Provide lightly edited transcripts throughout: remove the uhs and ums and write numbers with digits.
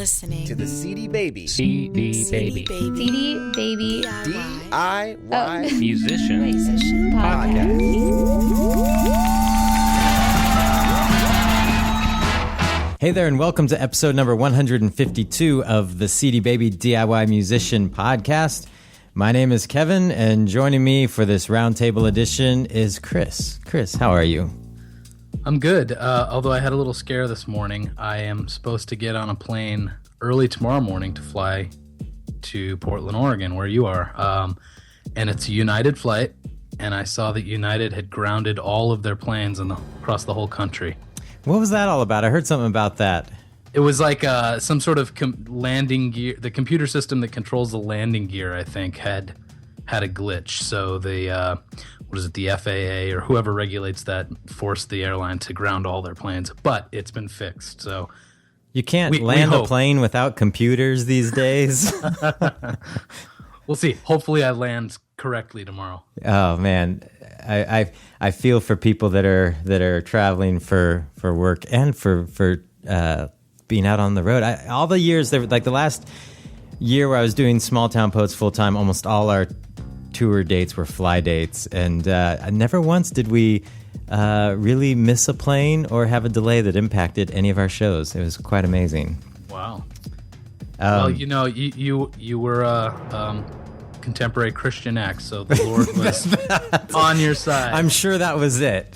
listening to the CD Baby CD Baby DIY Musician Podcast. Hey there, and welcome to episode number 152 of the CD Baby DIY Musician Podcast. My name is Kevin, and joining me for this Roundtable edition is Chris. Chris, how are you? I'm good, although I had a little scare this morning. I am supposed to get on a plane early tomorrow morning to fly to Portland, Oregon, where you are. And it's a United flight, and I saw that United had grounded all of their planes across the whole country. What was that all about? I heard something about that. It was like some sort of landing gear. The computer system that controls the landing gear, I think, had a glitch. So the FAA or whoever regulates that forced the airline to ground all their planes. But it's been fixed. So you can't land a plane without computers these days. We'll see. Hopefully, I land correctly tomorrow. Oh man, I feel for people that are traveling for work and for being out on the road. All the years, like the last year where I was doing Small Town Poets full time, almost all our tour dates were fly dates, and never once did we really miss a plane or have a delay that impacted any of our shows. It was quite amazing. Wow. Well, you were contemporary Christian act, so the Lord was on your side. I'm sure that was it.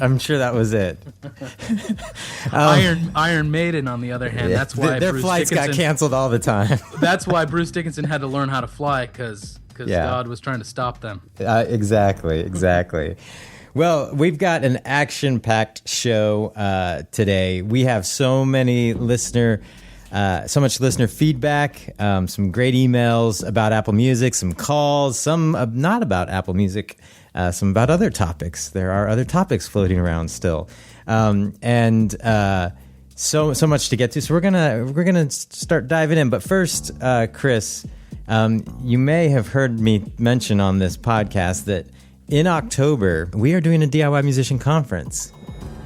Iron Maiden, on the other hand, that's why their flights got canceled all the time. That's why Bruce Dickinson had to learn how to fly, because God was trying to stop them. Exactly. Well, we've got an action-packed show today. We have so much listener feedback, some great emails about Apple Music, some calls, some not about Apple Music, some about other topics. There are other topics floating around still, and so much to get to. So we're gonna start diving in. But first, Chris, you may have heard me mention on this podcast that in October we are doing a DIY Musician Conference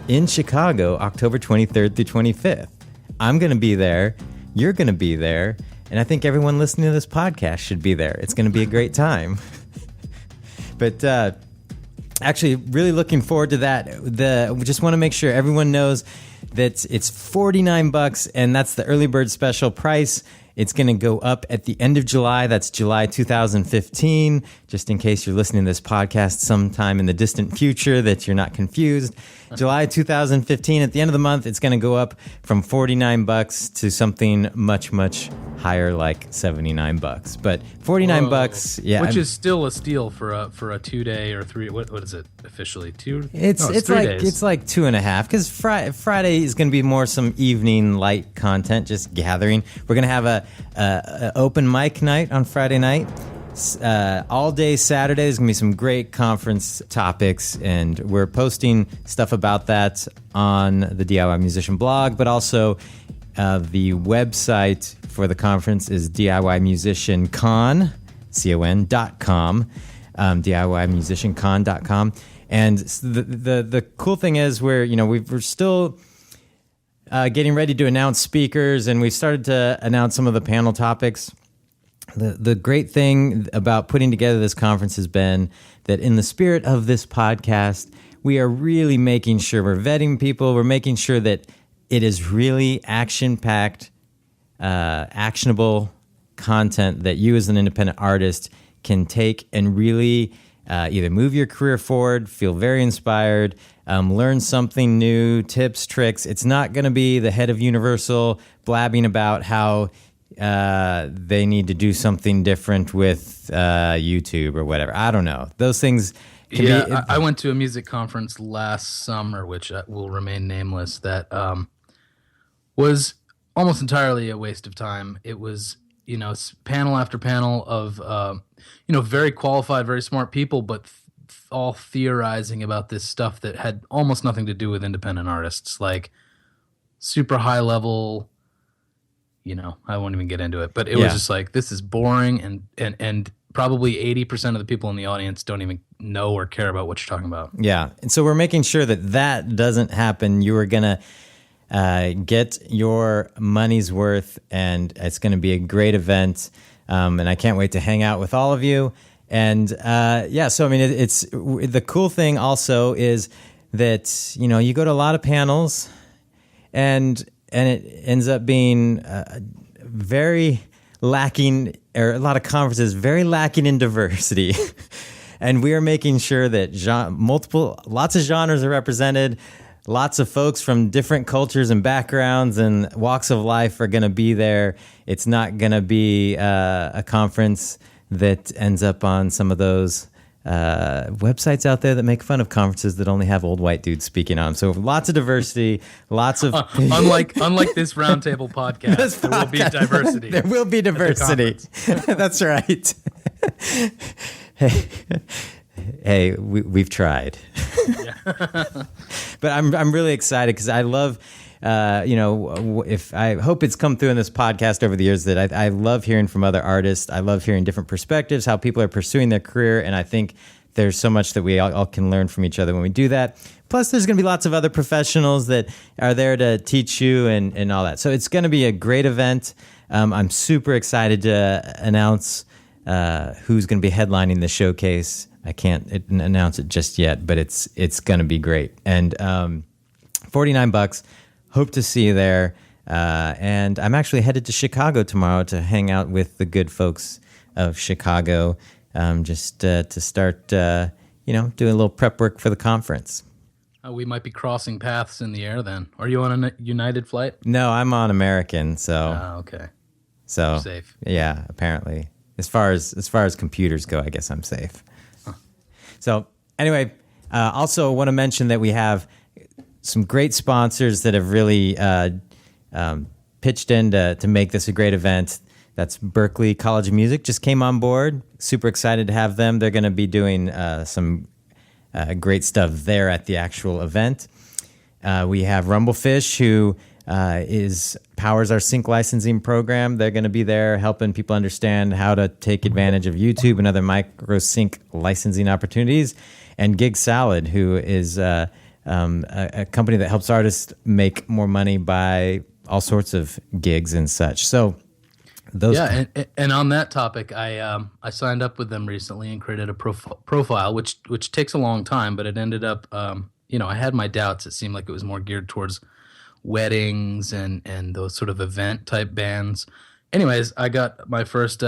in Chicago, October 23rd through 25th. I'm going to be there. You're going to be there. And I think everyone listening to this podcast should be there. It's going to be a great time. But actually, really looking forward to that. We just want to make sure everyone knows that it's $49, and that's the early bird special price. It's going to go up at the end of July. That's July 2015, just in case you're listening to this podcast sometime in the distant future that you're not confused. July 2015, at the end of the month, it's going to go up from $49 to something much, much higher, like $79. But $49, yeah. Which is still a steal for a 2-day or 3, what is it officially? It's 3 days. It's like 2.5, because Friday is going to be more some evening light content, just gathering. We're going to have a open mic night on Friday night. All day Saturday, there's going to be some great conference topics, and we're posting stuff about that on the DIY Musician blog, but also the website for the conference is DIYmusiciancon.com, DIYmusiciancon.com. And the cool thing is we're still getting ready to announce speakers, and we've started to announce some of the panel topics. The great thing about putting together this conference has been that in the spirit of this podcast, we are really making sure we're vetting people. We're making sure that it is really action-packed, actionable content that you as an independent artist can take and really either move your career forward, feel very inspired, learn something new, tips, tricks. It's not going to be the head of Universal blabbing about how they need to do something different with YouTube or whatever. I don't know. Those things can be... I went to a music conference last summer, which will remain nameless, that was almost entirely a waste of time. It was, panel after panel of, very qualified, very smart people, but all theorizing about this stuff that had almost nothing to do with independent artists, like super high level... I won't even get into it, but it was just like, this is boring, and probably 80% of the people in the audience don't even know or care about what you're talking about. Yeah, and so we're making sure that doesn't happen. You are going to Get your money's worth, and it's going to be a great event. And I can't wait to hang out with all of you. And so I mean, it's the cool thing also is that you go to a lot of panels, and it ends up being very lacking, or a lot of conferences very lacking in diversity. And we are making sure that lots of genres are represented. Lots of folks from different cultures and backgrounds and walks of life are going to be there. It's not going to be a conference that ends up on some of those websites out there that make fun of conferences that only have old white dudes speaking on. So lots of diversity, lots of unlike this Roundtable podcast, there will be diversity. There will be diversity. That's right. Hey, we've tried. But I'm really excited because I love, if I hope it's come through in this podcast over the years that I love hearing from other artists. I love hearing different perspectives, how people are pursuing their career. And I think there's so much that we all can learn from each other when we do that. Plus, there's going to be lots of other professionals that are there to teach you and all that. So it's going to be a great event. I'm super excited to announce who's going to be headlining the showcase. I can't announce it just yet, but it's going to be great. And $49. Hope to see you there. And I'm actually headed to Chicago tomorrow to hang out with the good folks of Chicago, just to start, doing a little prep work for the conference. We might be crossing paths in the air then. Are you on a United flight? No, I'm on American. So okay. So you're safe. Yeah, apparently. As far as computers go, I guess I'm safe. So anyway, also want to mention that we have some great sponsors that have really pitched in to make this a great event. That's Berklee College of Music just came on board. Super excited to have them. They're going to be doing some great stuff there at the actual event. We have Rumblefish, who powers our sync licensing program. They're going to be there helping people understand how to take advantage of YouTube and other micro sync licensing opportunities. And Gig Salad, who is a company that helps artists make more money by all sorts of gigs and such. So those and on that topic, I signed up with them recently and created a profile, which takes a long time, but it ended up I had my doubts. It seemed like it was more geared towards weddings and those sort of event type bands. Anyways, I got my first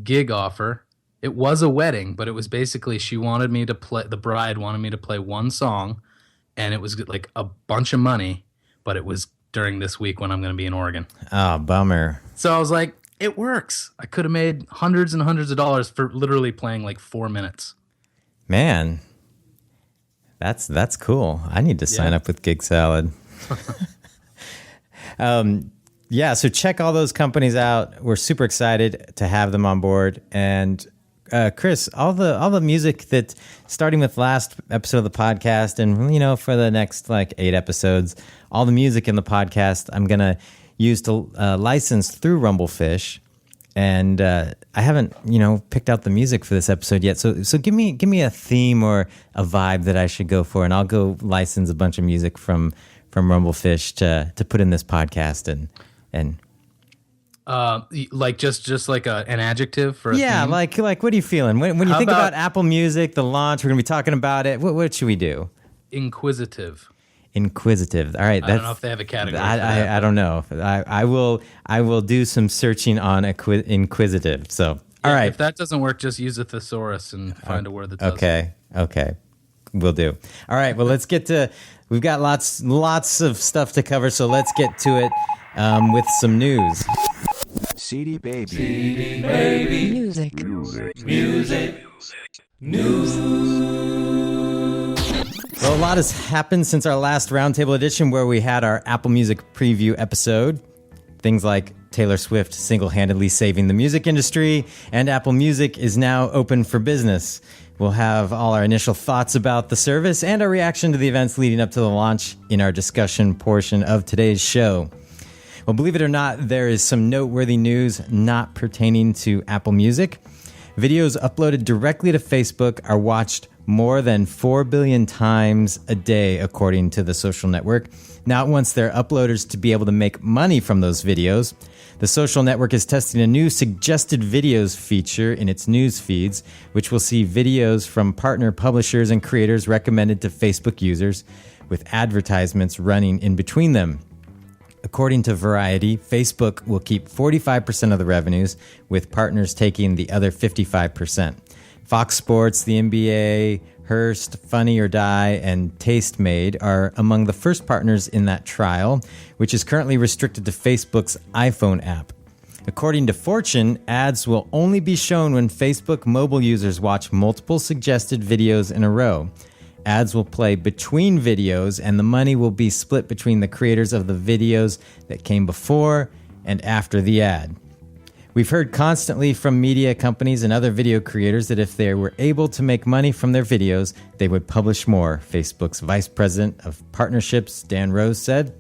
gig offer. It was a wedding, but it was basically the bride wanted me to play one song, and it was like a bunch of money, but it was during this week when I'm going to be in Oregon. Oh, bummer. So I was like, it works. I could have made hundreds and hundreds of dollars for literally playing like 4 minutes. Man, that's cool. I need to sign up with Gig Salad. So check all those companies out. We're super excited to have them on board. And Chris, all the music that, starting with last episode of the podcast and for the next like 8 episodes, all the music in the podcast I'm gonna use to license through Rumblefish. And I haven't picked out the music for this episode yet. So give me a theme or a vibe that I should go for, and I'll go license a bunch of music from Rumblefish to put in this podcast and like just like an adjective for a theme? like what are you feeling when you think about Apple Music, the launch? We're gonna be talking about it. What should we do? Inquisitive. All right, I don't know if they have a category. I don't know. I will do some searching on inquisitive. So all right, if that doesn't work, just use a thesaurus and find a word that does. Okay, will do. All right, well let's get to. We've got lots of stuff to cover, so let's get to it with some news. CD Baby. Music. Well, a lot has happened since our last Roundtable edition, where we had our Apple Music preview episode. Things like Taylor Swift single-handedly saving the music industry, and Apple Music is now open for business. We'll have all our initial thoughts about the service and our reaction to the events leading up to the launch in our discussion portion of today's show. Well, believe it or not, there is some noteworthy news not pertaining to Apple Music. Videos uploaded directly to Facebook are watched more than 4 billion times a day, according to the social network. Now it wants their uploaders to be able to make money from those videos. The social network is testing a new suggested videos feature in its news feeds, which will see videos from partner publishers and creators recommended to Facebook users, with advertisements running in between them. According to Variety, Facebook will keep 45% of the revenues, with partners taking the other 55%. Fox Sports, the NBA, Hearst, Funny or Die, and Tastemade are among the first partners in that trial, which is currently restricted to Facebook's iPhone app. According to Fortune, ads will only be shown when Facebook mobile users watch multiple suggested videos in a row. Ads will play between videos, and the money will be split between the creators of the videos that came before and after the ad. We've heard constantly from media companies and other video creators that if they were able to make money from their videos, they would publish more, Facebook's vice president of partnerships, Dan Rose, said.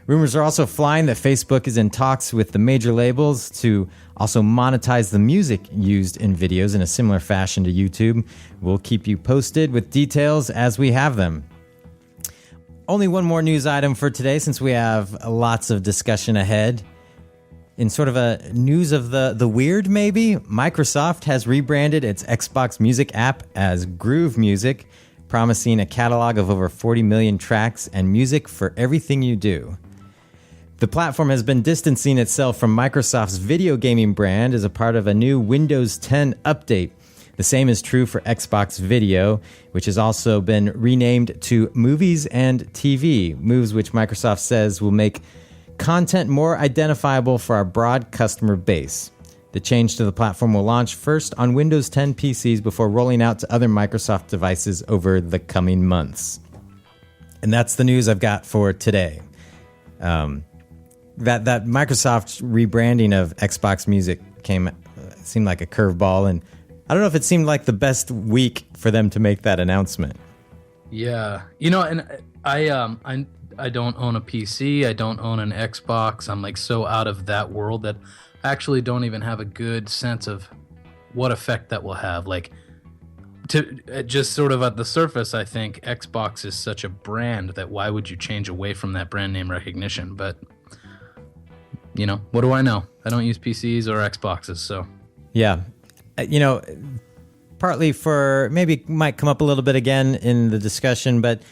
Rumors are also flying that Facebook is in talks with the major labels to also monetize the music used in videos in a similar fashion to YouTube. We'll keep you posted with details as we have them. Only one more news item for today, since we have lots of discussion ahead. In sort of a news of the weird, maybe, Microsoft has rebranded its Xbox Music app as Groove Music, promising a catalog of over 40 million tracks and music for everything you do. The platform has been distancing itself from Microsoft's video gaming brand as a part of a new Windows 10 update. The same is true for Xbox Video, which has also been renamed to Movies and TV, moves which Microsoft says will make content more identifiable for our broad customer base. The change to the platform will launch first on Windows 10 PCs before rolling out to other Microsoft devices over the coming months. And that's the news I've got for today. That Microsoft rebranding of Xbox Music seemed like a curveball, and I don't know if it seemed like the best week for them to make that announcement. Yeah, and I don't own a PC. I don't own an Xbox. I'm like so out of that world that I actually don't even have a good sense of what effect that will have. Like, to just sort of at the surface, I think Xbox is such a brand that why would you change away from that brand name recognition? But what do I know? I don't use PCs or Xboxes, so. Yeah. Partly for, maybe might come up a little bit again in the discussion, but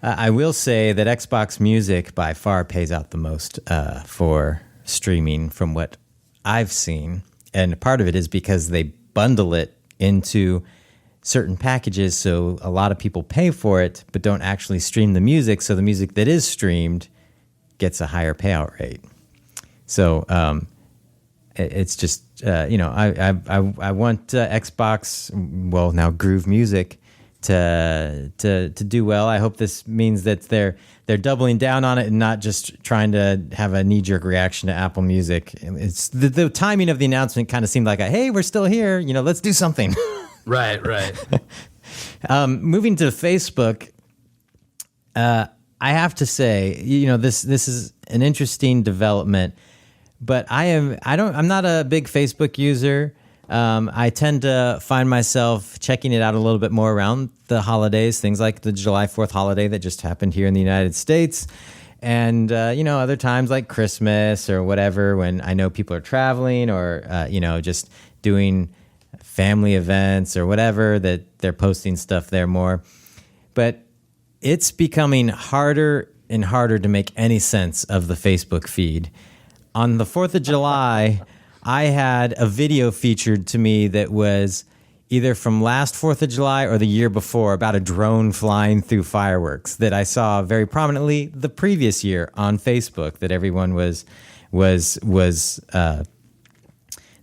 I will say that Xbox Music by far pays out the most for streaming from what I've seen. And part of it is because they bundle it into certain packages, so a lot of people pay for it but don't actually stream the music, so the music that is streamed gets a higher payout rate. So it's just I want Xbox, well, now Groove Music, to do well. I hope this means that they're doubling down on it and not just trying to have a knee-jerk reaction to Apple Music. It's the timing of the announcement kind of seemed like hey, we're still here, let's do something. Right. Moving to Facebook, I have to say, this is an interesting development. But I'm not a big Facebook user. I tend to find myself checking it out a little bit more around the holidays, things like the July 4th holiday that just happened here in the United States. And, other times like Christmas or whatever, when I know people are traveling or, just doing family events or whatever, that they're posting stuff there more. But it's becoming harder and harder to make any sense of the Facebook feed. On the 4th of July, I had a video featured to me that was either from last 4th of July or the year before about a drone flying through fireworks that I saw very prominently the previous year on Facebook that everyone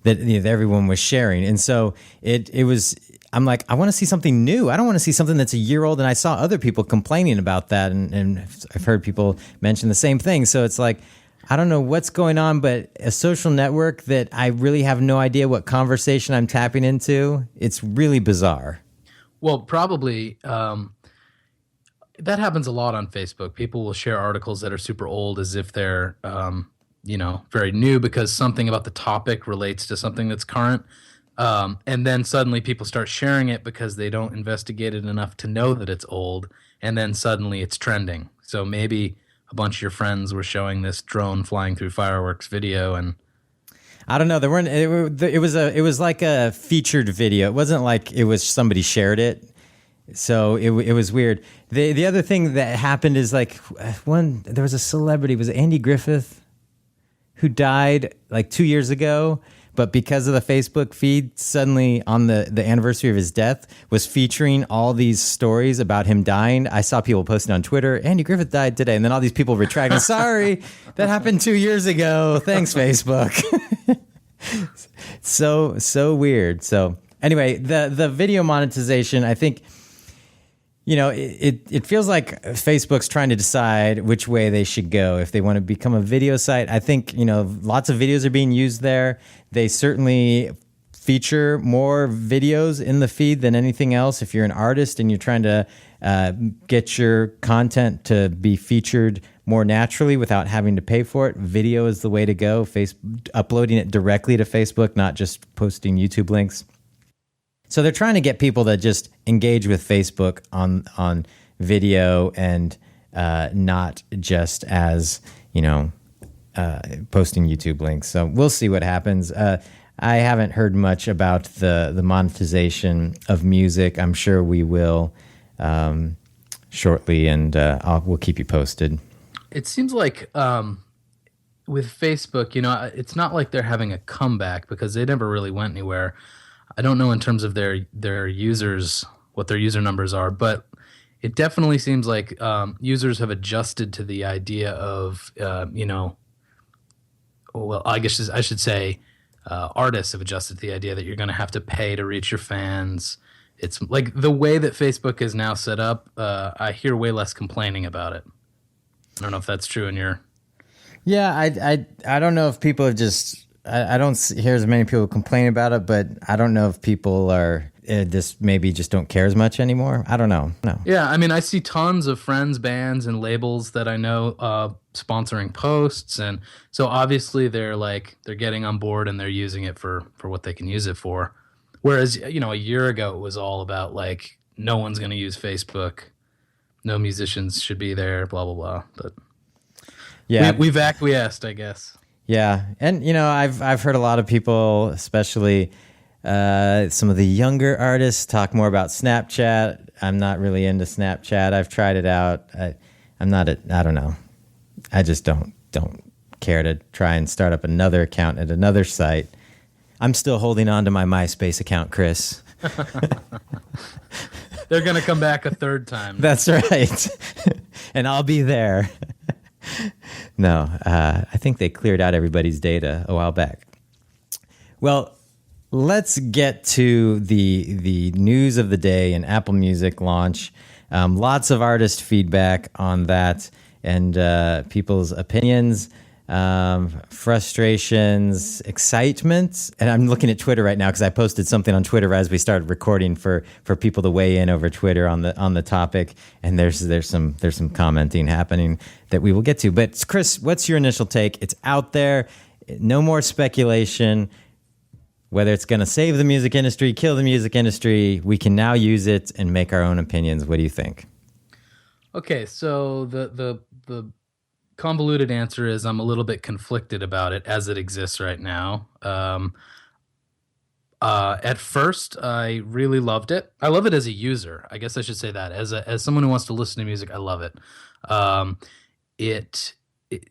that everyone was sharing. And so it was, I'm like, I want to see something new. I don't want to see something that's a year old. And I saw other people complaining about that. And I've heard people mention the same thing. So it's like, I don't know what's going on, but a social network that I really have no idea what conversation I'm tapping into, it's really bizarre. Well, probably that happens a lot on Facebook. People will share articles that are super old as if they're, very new because something about the topic relates to something that's current. And then suddenly people start sharing it because they don't investigate it enough to know that it's old. And then suddenly it's trending. So maybe a bunch of your friends were showing this drone flying through fireworks video, and I don't know. There weren't. It was like a featured video. It wasn't like it was somebody shared it. So it was weird. The other thing that happened is like there was a celebrity, was it Andy Griffith, who died like 2 years ago, but because of the Facebook feed, suddenly on the anniversary of his death was featuring all these stories about him dying. I saw people posting on Twitter, Andy Griffith died today, and then all these people retracting, sorry, that happened 2 years ago. Thanks, Facebook. So weird. So anyway, the video monetization, I think, it feels like Facebook's trying to decide which way they should go. If they want to become a video site, I think, lots of videos are being used there. They certainly feature more videos in the feed than anything else. If you're an artist and you're trying to get your content to be featured more naturally without having to pay for it, video is the way to go. Uploading it directly to Facebook, not just posting YouTube links. So they're trying to get people to just engage with Facebook on video and not just as, posting YouTube links. So we'll see what happens. I haven't heard much about the monetization of music. I'm sure we will shortly, and we'll keep you posted. it seems like with Facebook, it's not like they're having a comeback because they never really went anywhere. I don't know in terms of their users, what their user numbers are, but it definitely seems like users have adjusted to the idea of, well, I guess I should say artists have adjusted to the idea that you're going to have to pay to reach your fans. It's like the way that Facebook is now set up, I hear way less complaining about it. I don't know if that's true in your... Yeah, I don't know if people have just... I don't hear as many people complain about it, but I don't know if people are maybe just don't care as much anymore. I don't know. No. Yeah, I mean, I see tons of friends, bands, and labels that I know sponsoring posts, and so obviously they're getting on board and they're using it for what they can use it for. Whereas a year ago it was all about like no one's going to use Facebook, no musicians should be there, blah blah blah. But yeah, we've acquiesced, I guess. Yeah, and I've heard a lot of people, especially some of the younger artists, talk more about Snapchat. I'm not really into Snapchat. I've tried it out. I'm not. I don't know. I just don't care to try and start up another account at another site. I'm still holding on to my MySpace account, Chris. They're gonna come back a third time. That's right, and I'll be there. No, I think they cleared out everybody's data a while back. Well, let's get to the news of the day and Apple Music launch. Lots of artist feedback on that and people's opinions, frustrations, excitement. And I'm looking at Twitter right now because I posted something on Twitter as we started recording for people to weigh in over Twitter on the topic. And there's some commenting happening that we will get to. But Chris, what's your initial take? It's out there. No more speculation. Whether it's going to save the music industry, kill the music industry, we can now use it and make our own opinions. What do you think? Okay, so the convoluted answer is I'm a little bit conflicted about it as it exists right now. At first, I really loved it. I love it as a user. I guess I should say that. As someone who wants to listen to music, I love it. It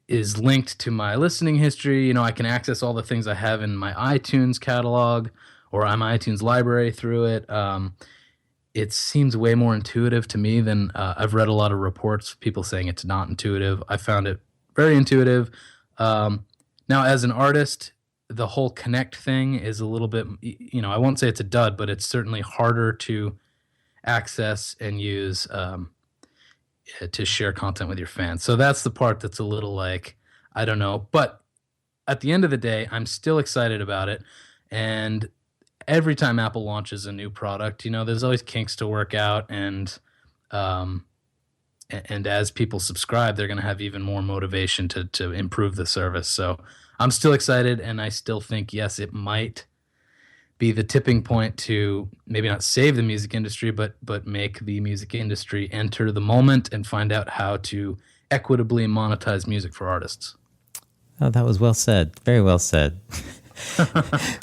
is linked to my listening history. I can access all the things I have in my iTunes catalog or my iTunes library through it. It seems way more intuitive to me than I've read a lot of reports of people saying it's not intuitive. I found it very intuitive. Now, as an artist, the whole Connect thing is a little bit, I won't say it's a dud, but it's certainly harder to access and use to share content with your fans. So that's the part that's a little like, I don't know. But at the end of the day, I'm still excited about it. And every time Apple launches a new product, there's always kinks to work out. And as people subscribe, they're going to have even more motivation to improve the service. So I'm still excited. And I still think, yes, it might be the tipping point to maybe not save the music industry, but make the music industry enter the moment and find out how to equitably monetize music for artists. Oh, that was well said. Very well said.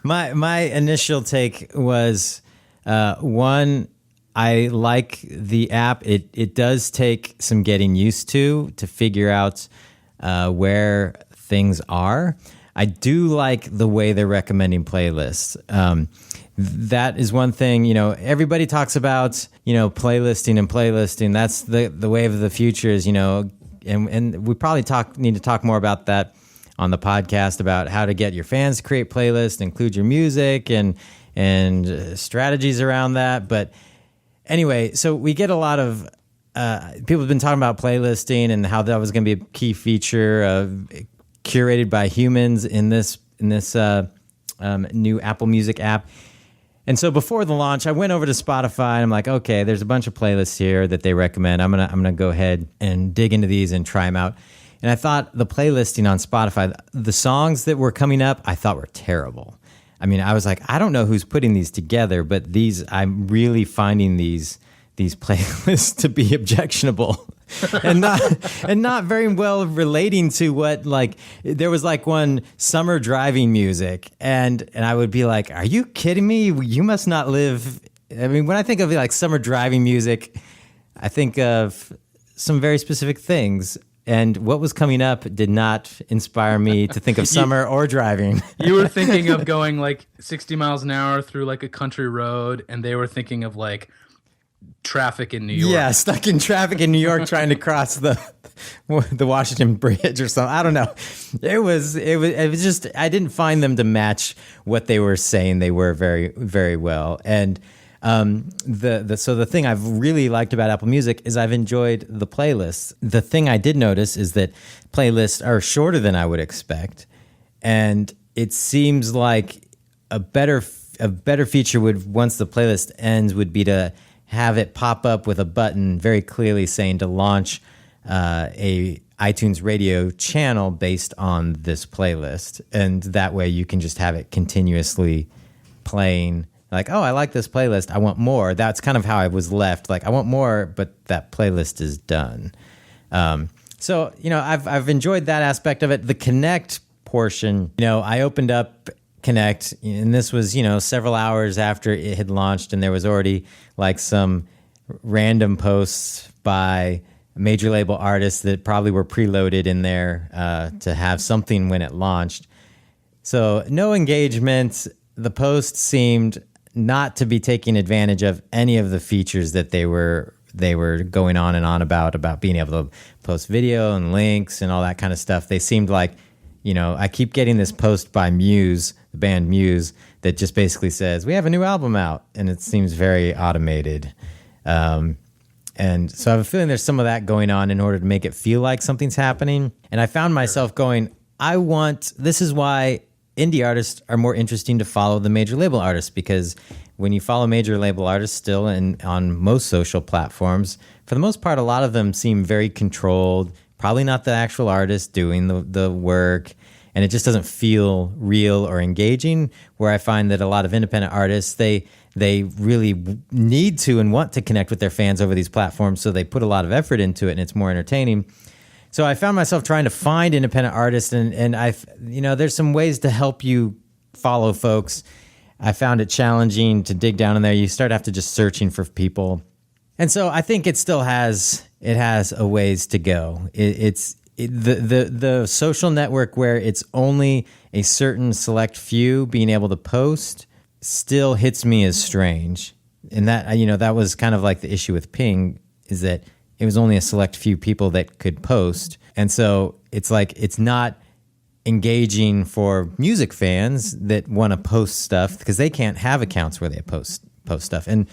My initial take was one, I like the app. It does take some getting used to figure out where things are. I do like the way they're recommending playlists. That is one thing, everybody talks about, playlisting and playlisting. That's the wave of the future is, and we probably need to talk more about that on the podcast about how to get your fans to create playlists, include your music and strategies around that. But anyway, so we get a lot of people have been talking about playlisting and how that was going to be a key feature of curated by humans in this new Apple Music app. And so before the launch, I went over to Spotify and I'm like, okay, there's a bunch of playlists here that they recommend. I'm gonna go ahead and dig into these and try them out. And I thought the playlisting on Spotify, the songs that were coming up, I thought were terrible. I mean, I was like, I don't know who's putting these together, but I'm really finding these playlists to be objectionable and not very well relating to what, like, there was like one summer driving music and I would be like, are you kidding me? You must not live. I mean, when I think of like summer driving music, I think of some very specific things. And what was coming up did not inspire me to think of summer or driving. You were thinking of going like 60 miles an hour through like a country road, and they were thinking of like traffic in New York. Yeah, stuck in traffic in New York trying to cross the Washington Bridge or something. I don't know. It was just, I didn't find them to match what they were saying they were very, very well. And so the thing I've really liked about Apple Music is I've enjoyed the playlists. The thing I did notice is that playlists are shorter than I would expect, and it seems like a better feature would, once the playlist ends, would be to have it pop up with a button very clearly saying to launch a iTunes radio channel based on this playlist, and that way you can just have it continuously playing. Like, oh, I like this playlist. I want more. That's kind of how I was left. Like, I want more, but that playlist is done. So, I've enjoyed that aspect of it. The Connect portion, I opened up Connect, and this was, several hours after it had launched, and there was already like some random posts by major label artists that probably were preloaded in there to have something when it launched. So no engagement. The post seemed not to be taking advantage of any of the features that they were going on and on about being able to post video and links and all that kind of stuff. They seemed like, I keep getting this post by Muse, the band Muse, that just basically says, we have a new album out, and it seems very automated. And so I have a feeling there's some of that going on in order to make it feel like something's happening. And I found myself going, this is why indie artists are more interesting to follow than major label artists, because when you follow major label artists still on most social platforms, for the most part, a lot of them seem very controlled, probably not the actual artist doing the work, and it just doesn't feel real or engaging, where I find that a lot of independent artists, they really need to and want to connect with their fans over these platforms, so they put a lot of effort into it, and it's more entertaining. So I found myself trying to find independent artists, and there's some ways to help you follow folks. I found it challenging to dig down in there. You start after just searching for people. And so I think it still has a ways to go. It's the social network where it's only a certain select few being able to post still hits me as strange. And that was kind of like the issue with Ping, is that it was only a select few people that could post. And so it's like, it's not engaging for music fans that want to post stuff, because they can't have accounts where they post stuff. And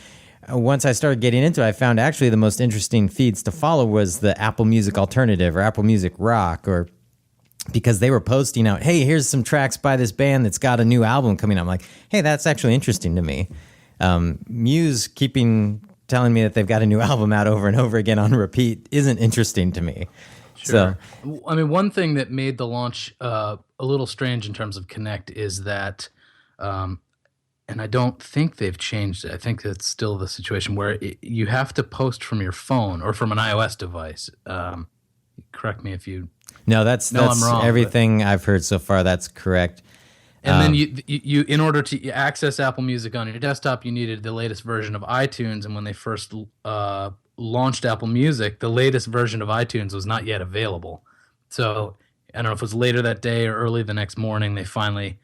once I started getting into it, I found actually the most interesting feeds to follow was the Apple Music Alternative or Apple Music Rock, or because they were posting out, hey, here's some tracks by this band that's got a new album coming out. I'm like, hey, that's actually interesting to me. Muse telling me that they've got a new album out over and over again on repeat isn't interesting to me. Sure. So, I mean, one thing that made the launch a little strange in terms of Connect is that and I don't think they've changed it. I think it's still the situation where you have to post from your phone or from an iOS device. Correct me if you. No, that's I'm wrong, everything I've heard so far. That's correct. And then you, in order to access Apple Music on your desktop, you needed the latest version of iTunes. And when they first launched Apple Music, the latest version of iTunes was not yet available. So I don't know if it was later that day or early the next morning, they finally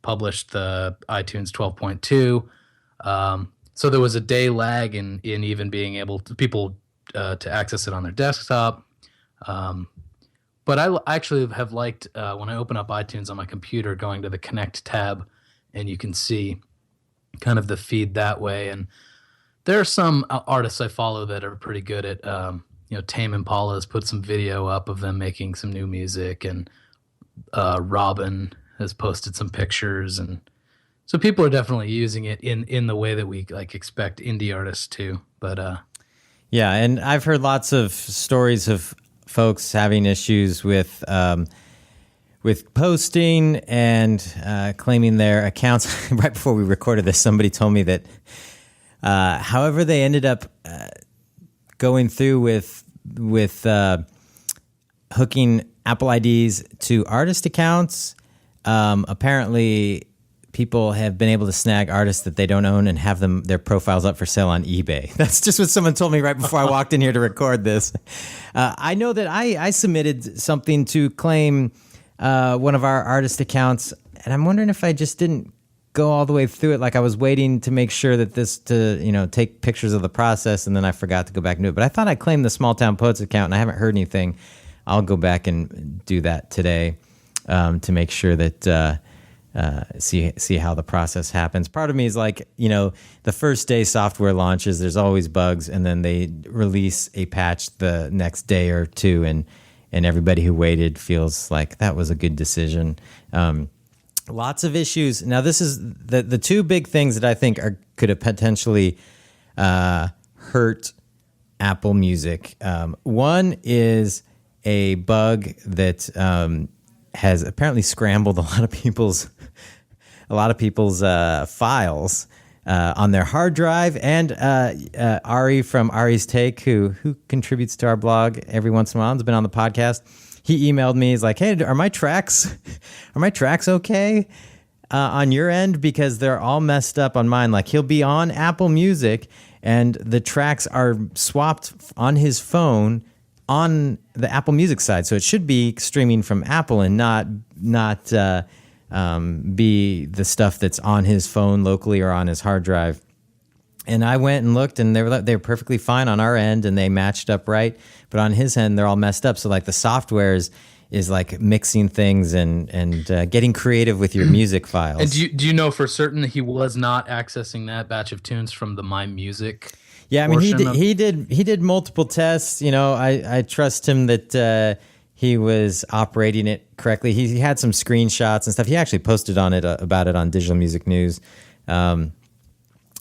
published the iTunes 12.2. So there was a day lag in even being able to people to access it on their desktop. But I actually have liked when I open up iTunes on my computer, going to the Connect tab, and you can see kind of the feed that way. And there are some artists I follow that are pretty good at, Tame Impala has put some video up of them making some new music, and Robin has posted some pictures, and so people are definitely using it in the way that we like expect indie artists to. But yeah, and I've heard lots of stories of folks having issues with posting and claiming their accounts. Right before we recorded this, somebody told me that however they ended up going through with hooking Apple IDs to artist accounts, apparently people have been able to snag artists that they don't own and have their profiles up for sale on eBay. That's just what someone told me right before I walked in here to record this. I know that I submitted something to claim one of our artist accounts, and I'm wondering if I just didn't go all the way through it. Like I was waiting to make sure that take pictures of the process, and then I forgot to go back and do it. But I thought I claimed the Small Town Poets account, and I haven't heard anything. I'll go back and do that today to make sure that see how the process happens. Part of me is like, the first day software launches, there's always bugs, and then they release a patch the next day or two, and everybody who waited feels like that was a good decision. Lots of issues. Now, this is the two big things that I think could have potentially hurt Apple Music. One is a bug that has apparently scrambled a lot of people's files on their hard drive. And Ari from Ari's Take, who contributes to our blog every once in a while, has been on the podcast. He emailed me. He's like, "Hey, are my tracks okay on your end? Because they're all messed up on mine." Like, he'll be on Apple Music, and the tracks are swapped on his phone on the Apple Music side, so it should be streaming from Apple and not be the stuff that's on his phone locally or on his hard drive. And I went and looked, and they were perfectly fine on our end, and they matched up right. But on his end, they're all messed up. So like the software is like mixing things and getting creative with your music files. And do you know for certain that he was not accessing that batch of tunes from the My Music? Yeah, I mean, he did multiple tests. I trust him that he was operating it correctly. He had some screenshots and stuff. He actually posted on it about it on Digital Music News.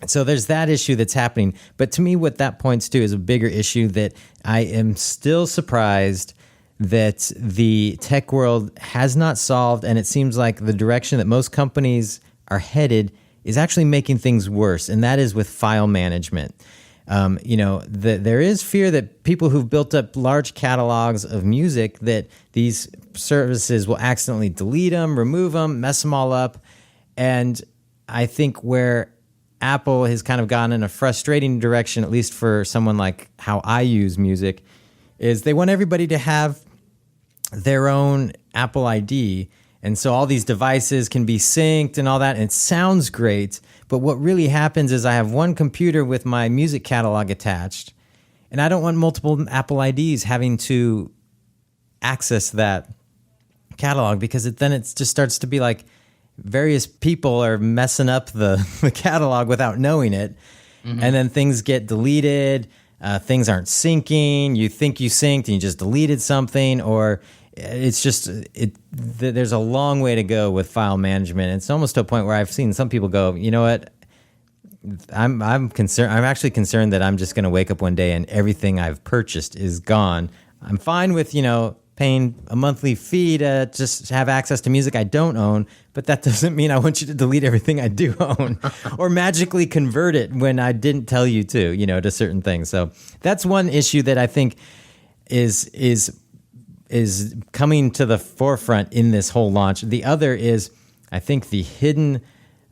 So there's that issue that's happening. But to me, what that points to is a bigger issue that I am still surprised that the tech world has not solved. And it seems like the direction that most companies are headed is actually making things worse. And that is with file management. There is fear that people who've built up large catalogs of music, that these services will accidentally delete them, remove them, mess them all up. And I think where Apple has kind of gone in a frustrating direction, at least for someone like how I use music, is they want everybody to have their own Apple ID. And so all these devices can be synced and all that, and it sounds great. But what really happens is I have one computer with my music catalog attached, and I don't want multiple Apple IDs having to access that catalog, because then it just starts to be like various people are messing up the catalog without knowing it. Mm-hmm. And then things get deleted. Things aren't syncing. You think you synced and you just deleted something, or it's just there's a long way to go with file management. It's almost to a point where I've seen some people go, you know what? I'm concerned. I'm actually concerned that I'm just going to wake up one day and everything I've purchased is gone. I'm fine with, paying a monthly fee to just have access to music I don't own, but that doesn't mean I want you to delete everything I do own or magically convert it when I didn't tell you to certain things. So that's one issue that I think is coming to the forefront in this whole launch. The other is, I think, the hidden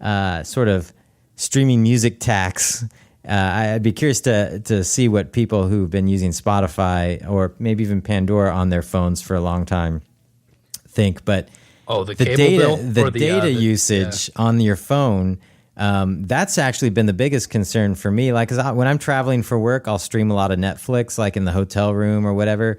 sort of streaming music tax. I'd be curious to see what people who've been using Spotify or maybe even Pandora on their phones for a long time think. But the cable bill, data usage on your phone, that's actually been the biggest concern for me. Like, 'cause when I'm traveling for work, I'll stream a lot of Netflix, like in the hotel room or whatever.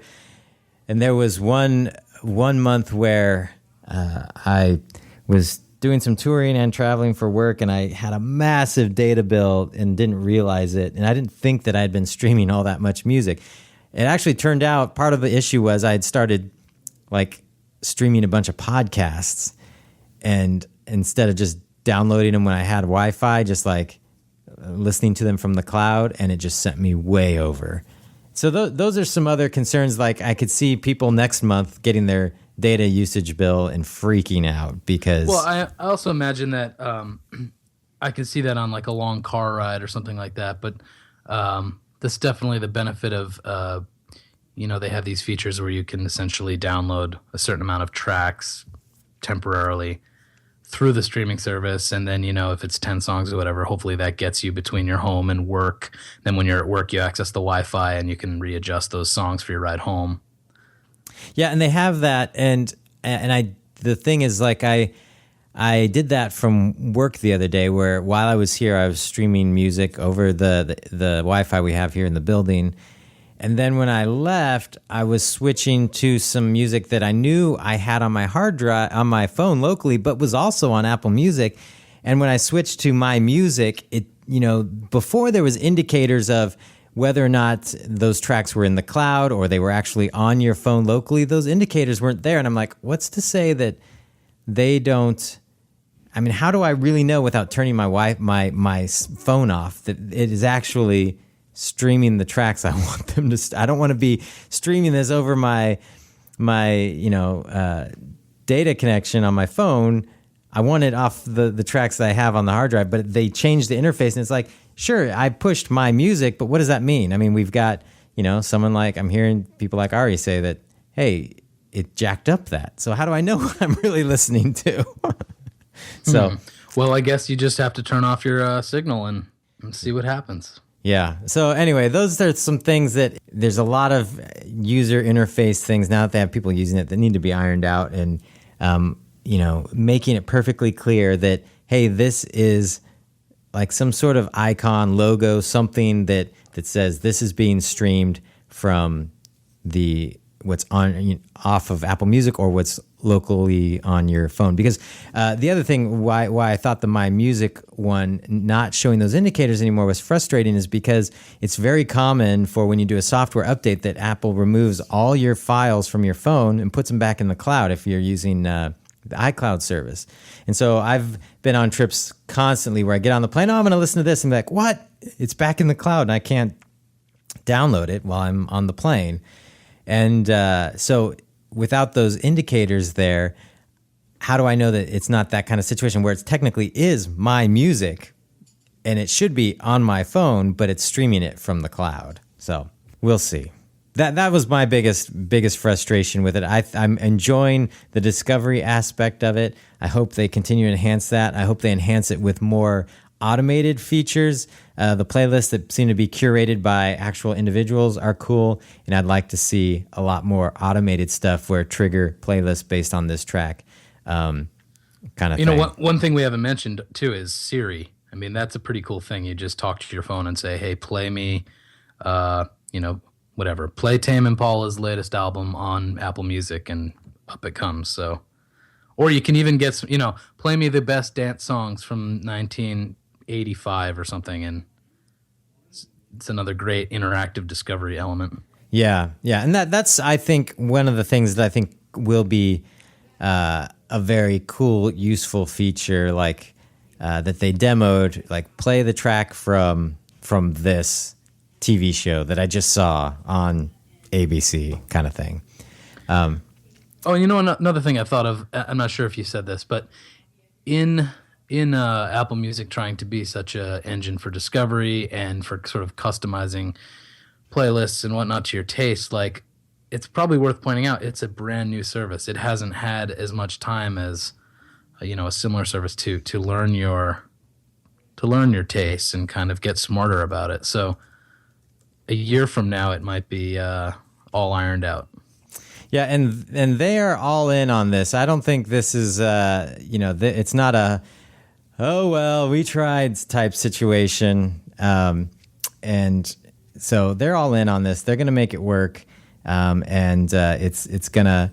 And there was one month where I was doing some touring and traveling for work, and I had a massive data bill and didn't realize it. And I didn't think that I had been streaming all that much music. It actually turned out part of the issue was I had started like streaming a bunch of podcasts, and instead of just downloading them when I had Wi-Fi, just like listening to them from the cloud, and it just sent me way over. So those are some other concerns. Like, I could see people next month getting their data usage bill and freaking out because... Well, I also imagine that I can see that on like a long car ride or something like that. But that's definitely the benefit of, they have these features where you can essentially download a certain amount of tracks temporarily through the streaming service. And then, if it's 10 songs or whatever, hopefully that gets you between your home and work. Then when you're at work, you access the Wi-Fi and you can readjust those songs for your ride home. Yeah, and they have that, and the thing is, like, I did that from work the other day, where while I was here, I was streaming music over the Wi-Fi we have here in the building, and then when I left, I was switching to some music that I knew I had on my hard drive on my phone locally, but was also on Apple Music. And when I switched to my music, it before there was indicators of whether or not those tracks were in the cloud or they were actually on your phone locally, those indicators weren't there. And I'm like, what's to say that they don't... I mean, how do I really know without turning my phone off that it is actually streaming the tracks I want them to... I don't want to be streaming this over my data connection on my phone. I want it off the tracks that I have on the hard drive, but they changed the interface, and it's like, sure, I pushed my music, but what does that mean? I mean, we've got, someone like, I'm hearing people like Ari say that, hey, it jacked up that. So how do I know what I'm really listening to? So, Well, I guess you just have to turn off your signal and see what happens. Yeah. So anyway, those are some things that there's a lot of user interface things now that they have people using it that need to be ironed out, and, making it perfectly clear that, hey, this is like some sort of icon, logo, something that says this is being streamed from what's on off of Apple Music or what's locally on your phone. Because the other thing why I thought the My Music one not showing those indicators anymore was frustrating is because it's very common for when you do a software update that Apple removes all your files from your phone and puts them back in the cloud if you're using the iCloud service. And so I've been on trips constantly where I get on the plane, I'm going to listen to this, and be like, what? It's back in the cloud, and I can't download it while I'm on the plane. And so without those indicators there, how do I know that it's not that kind of situation where it technically is my music and it should be on my phone, but it's streaming it from the cloud? So we'll see. That was my biggest frustration with it. I'm enjoying the discovery aspect of it. I hope they continue to enhance that. I hope they enhance it with more automated features. The playlists that seem to be curated by actual individuals are cool, and I'd like to see a lot more automated stuff where trigger playlists based on this track, kind of thing. One thing we haven't mentioned too is Siri. I mean, that's a pretty cool thing. You just talk to your phone and say, "Hey, play me," whatever. Play Tame Impala's latest album on Apple Music, and up it comes. So, or you can even get some, play me the best dance songs from 1985 or something, and it's another great interactive discovery element. Yeah, and that's I think one of the things that I think will be a very cool, useful feature, like that they demoed, like play the track from this TV show that I just saw on ABC, kind of thing. Oh, another thing I thought of. I'm not sure if you said this, but in Apple Music trying to be such a engine for discovery and for sort of customizing playlists and whatnot to your taste, like it's probably worth pointing out it's a brand new service. It hasn't had as much time as a similar service to learn your tastes and kind of get smarter about it. So a year from now, it might be all ironed out. Yeah, and they are all in on this. I don't think this is it's not a oh well we tried type situation, and so they're all in on this. They're going to make it work, and it's gonna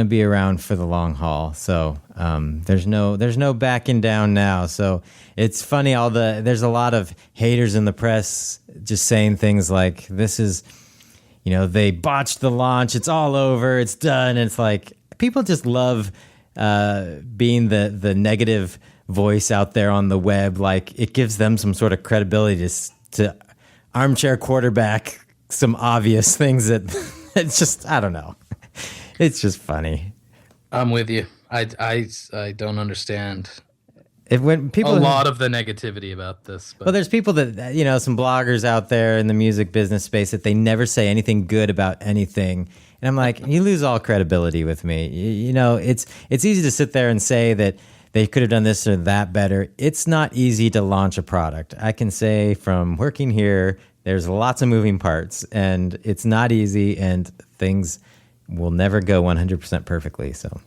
be around for the long haul. So there's no backing down now. So it's funny, there's a lot of haters in the press just saying things like this is, they botched the launch, it's all over, it's done. And it's like people just love being the negative voice out there on the web. Like it gives them some sort of credibility to armchair quarterback some obvious things that it's just, I don't know. It's just funny. I'm with you. I don't understand when people a lot of the negativity about this. But. Well, there's people that some bloggers out there in the music business space that they never say anything good about anything, and I'm like, you lose all credibility with me. It's easy to sit there and say that they could have done this or that better. It's not easy to launch a product. I can say from working here, there's lots of moving parts, and it's not easy, and things will never go 100% perfectly. So,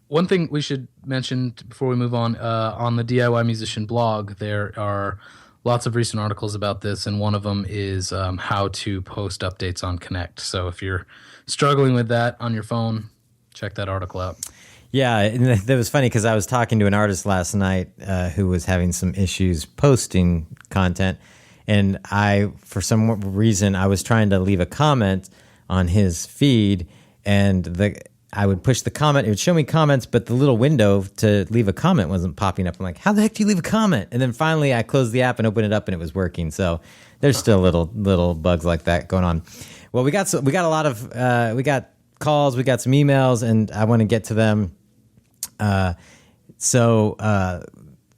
one thing we should mention before we move on the DIY Musician blog, there are lots of recent articles about this, and one of them is how to post updates on Connect. So if you're struggling with that on your phone, check that article out. Yeah, and that was funny because I was talking to an artist last night who was having some issues posting content, and for some reason, I was trying to leave a comment on his feed, and I would push the comment. It would show me comments, but the little window to leave a comment wasn't popping up. I'm like, how the heck do you leave a comment? And then finally I closed the app and opened it up and it was working. So there's still little bugs like that going on. Well, we got a lot of, we got calls, we got some emails, and I want to get to them. So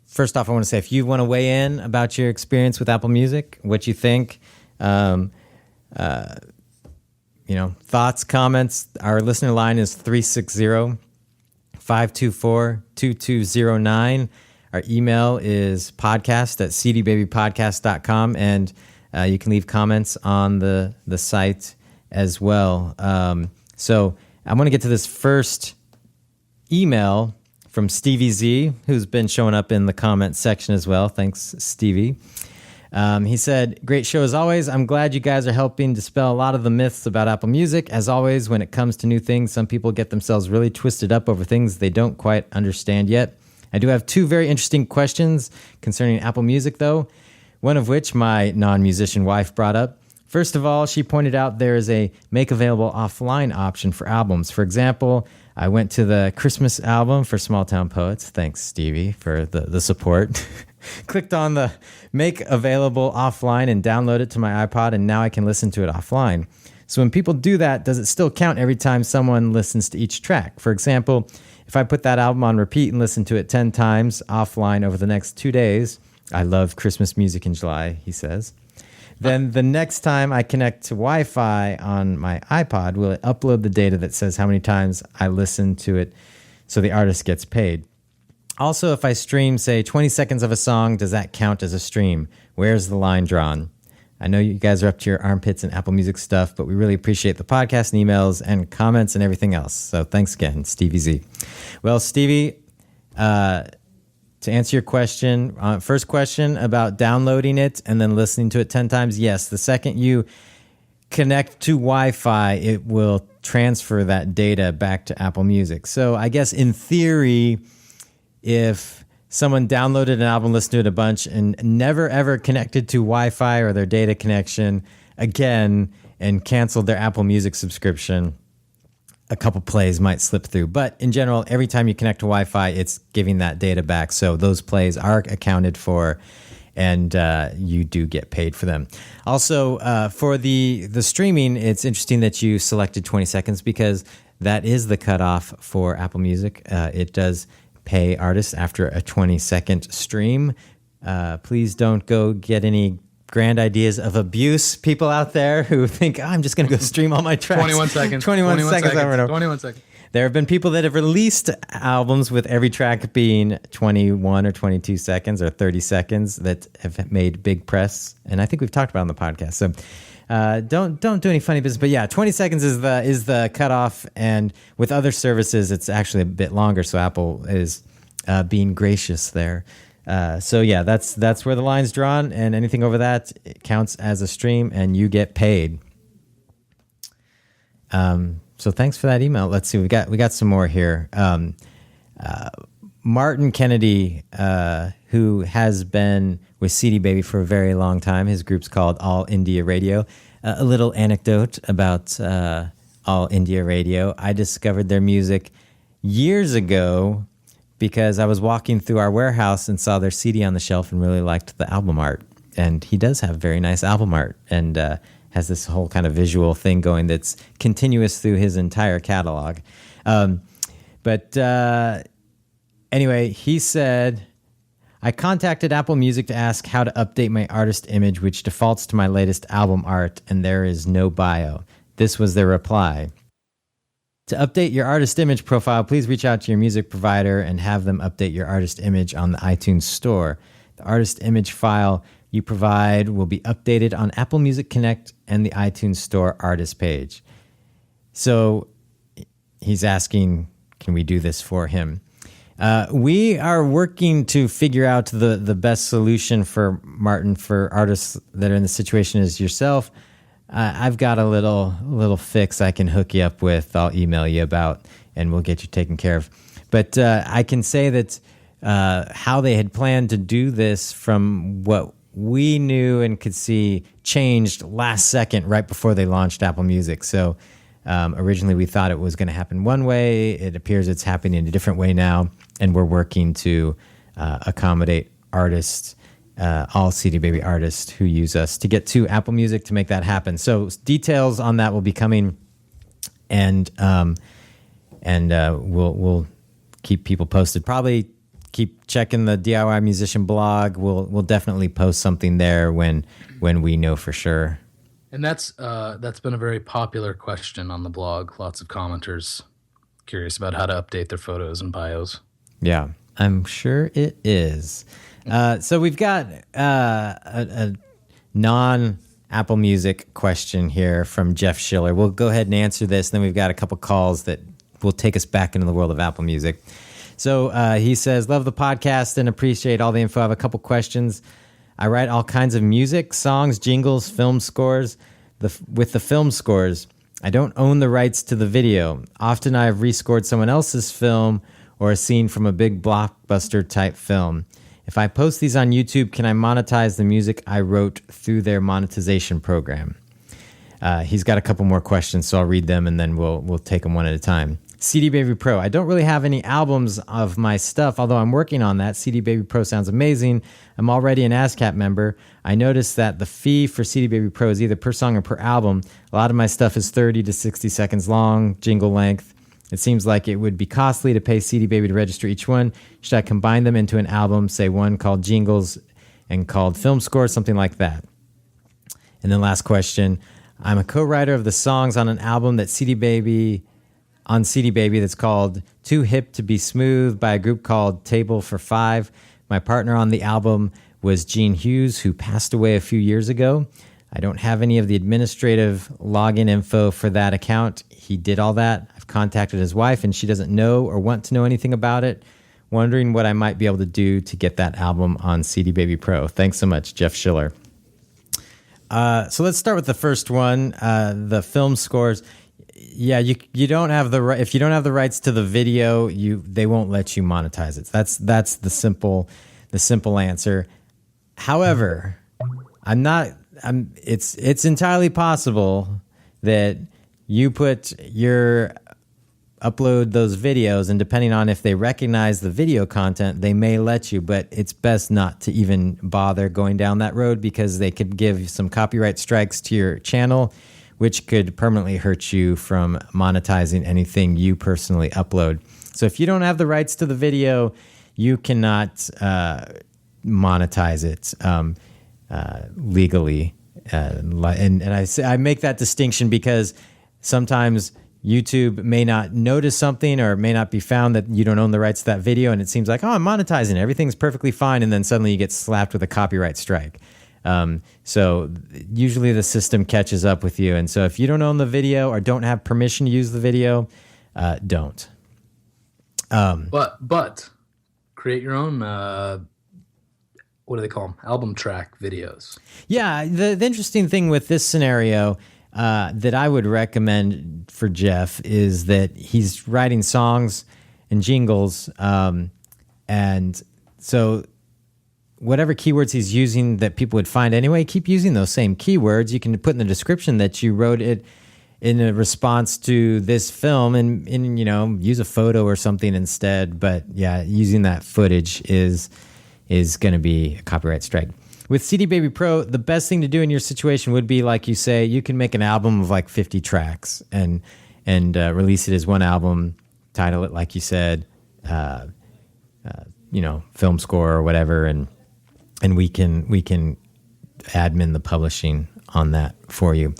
first off, I want to say, if you want to weigh in about your experience with Apple Music, what you think, thoughts, comments, our listener line is 360-524-2209. Our email is podcast@cdbabypodcast.com, and you can leave comments on the site as well. So I want to get to this first email from Stevie Z, who's been showing up in the comment section as well. Thanks, Stevie. He said, great show as always. I'm glad you guys are helping dispel a lot of the myths about Apple Music. As always, when it comes to new things, some people get themselves really twisted up over things they don't quite understand yet. I do have two very interesting questions concerning Apple Music, though, one of which my non-musician wife brought up. First of all, she pointed out there is a make available offline option for albums. For example, I went to the Christmas album for Small Town Poets. Thanks, Stevie, for the support. Clicked on the make available offline and download it to my iPod, and now I can listen to it offline. So when people do that, does it still count every time someone listens to each track? For example, if I put that album on repeat and listen to it 10 times offline over the next 2 days, I love Christmas music in July, he says. Then the next time I connect to Wi-Fi on my iPod, will it upload the data that says how many times I listened to it so the artist gets paid? Also, if I stream, say, 20 seconds of a song, does that count as a stream? Where's the line drawn? I know you guys are up to your armpits in Apple Music stuff, but we really appreciate the podcast and emails and comments and everything else. So thanks again, Stevie Z. Well, Stevie, to answer your question, first question about downloading it and then listening to it 10 times, yes. The second you connect to Wi-Fi, it will transfer that data back to Apple Music. So I guess in theory, if someone downloaded an album, listened to it a bunch, and never ever connected to Wi-Fi or their data connection again and canceled their Apple Music subscription, a couple plays might slip through. But in general, every time you connect to Wi-Fi, it's giving that data back. So those plays are accounted for. and you do get paid for them. Also, for the streaming, it's interesting that you selected 20 seconds because that is the cutoff for Apple Music. It does pay artists after a 20-second stream. Please don't go get any grand ideas of abuse, people out there who think, I'm just going to go stream all my tracks. 21 seconds. 21 seconds. 21 seconds. There have been people that have released albums with every track being 21 or 22 seconds or 30 seconds that have made big press, and I think we've talked about it on the podcast. So don't do any funny business. But yeah, 20 seconds is the cutoff, and with other services, it's actually a bit longer. So Apple is being gracious there. So yeah, that's where the line's drawn, and anything over that it counts as a stream, and you get paid. So thanks for that email. Let's see, we got some more here. Martin Kennedy, who has been with CD Baby for a very long time. His group's called All India Radio. A little anecdote about All India Radio. I discovered their music years ago because I was walking through our warehouse and saw their CD on the shelf and really liked the album art. And he does have very nice album art and has this whole kind of visual thing going that's continuous through his entire catalog. Anyway, he said, I contacted Apple Music to ask how to update my artist image, which defaults to my latest album art, and there is no bio. This was their reply. To update your artist image profile, please reach out to your music provider and have them update your artist image on the iTunes Store. The artist image file you provide will be updated on Apple Music Connect and the iTunes Store artist page. So he's asking, can we do this for him? We are working to figure out the best solution for Martin, for artists that are in the situation as yourself. I've got a little fix I can hook you up with. I'll email you about, and we'll get you taken care of. But I can say that how they had planned to do this, from what we knew and could see, changed last second right before they launched Apple Music. So originally we thought it was going to happen one way. It appears it's happening in a different way now, and we're working to accommodate artists, all CD Baby artists who use us, to get to Apple Music to make that happen. So details on that will be coming, and we'll keep people posted. Probably keep checking the DIY Musician blog. We'll definitely post something there when we know for sure. And that's been a very popular question on the blog. Lots of commenters curious about how to update their photos and bios. Yeah, I'm sure it is. So we've got a non-Apple Music question here from Jeff Schiller. We'll go ahead and answer this. Then we've got a couple calls that will take us back into the world of Apple Music. So he says, love the podcast and appreciate all the info. I have a couple questions. I write all kinds of music, songs, jingles, film scores. With the film scores, I don't own the rights to the video. Often I have rescored someone else's film or a scene from a big blockbuster type film. If I post these on YouTube, can I monetize the music I wrote through their monetization program? He's got a couple more questions, so I'll read them and then we'll take them one at a time. CD Baby Pro. I don't really have any albums of my stuff, although I'm working on that. CD Baby Pro sounds amazing. I'm already an ASCAP member. I noticed that the fee for CD Baby Pro is either per song or per album. A lot of my stuff is 30 to 60 seconds long, jingle length. It seems like it would be costly to pay CD Baby to register each one. Should I combine them into an album, say one called Jingles and called Film Score, something like that? And then last question. I'm a co-writer of the songs on an album that CD Baby that's called Too Hip to Be Smooth by a group called Table for Five. My partner on the album was Gene Hughes, who passed away a few years ago. I don't have any of the administrative login info for that account. He did all that. I've contacted his wife, and she doesn't know or want to know anything about it. Wondering what I might be able to do to get that album on CD Baby Pro. Thanks so much, Jeff Schiller. So let's start with the first one, the film scores. Yeah, you don't have if you don't have the rights to the video, they won't let you monetize it. That's the simple answer. However, it's entirely possible that you put your upload those videos, and depending on if they recognize the video content, they may let you, but it's best not to even bother going down that road because they could give some copyright strikes to your channel, which could permanently hurt you from monetizing anything you personally upload. So if you don't have the rights to the video, you cannot monetize it legally. And I make that distinction because sometimes YouTube may not notice something or it may not be found that you don't own the rights to that video, and it seems like, oh, I'm monetizing it. Everything's perfectly fine, and then suddenly you get slapped with a copyright strike. So usually the system catches up with you, and so if you don't own the video or don't have permission to use the video, don't. But create your own what do they call them? Album track videos. Yeah, the interesting thing with this scenario that I would recommend for Jeff is that he's writing songs and jingles, and so whatever keywords he's using that people would find anyway, keep using those same keywords. You can put in the description that you wrote it in a response to this film, and use a photo or something instead. But yeah, using that footage is going to be a copyright strike. With CD Baby Pro, the best thing to do in your situation would be, like you say, you can make an album of like 50 tracks and release it as one album, title it like you said, film score or whatever, and we can admin the publishing on that for you.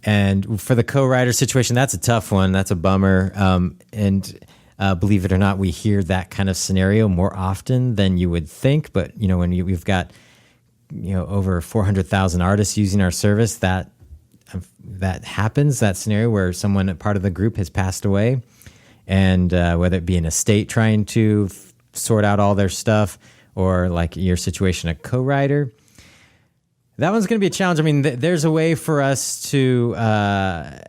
And for the co-writer situation, that's a tough one. That's a bummer. Believe it or not, we hear that kind of scenario more often than you would think. But when we've got over 400,000 artists using our service, that happens. That scenario where someone, part of the group, has passed away, and whether it be an estate trying to sort out all their stuff, or like your situation, a co-writer. That one's going to be a challenge. I mean, there's a way for us to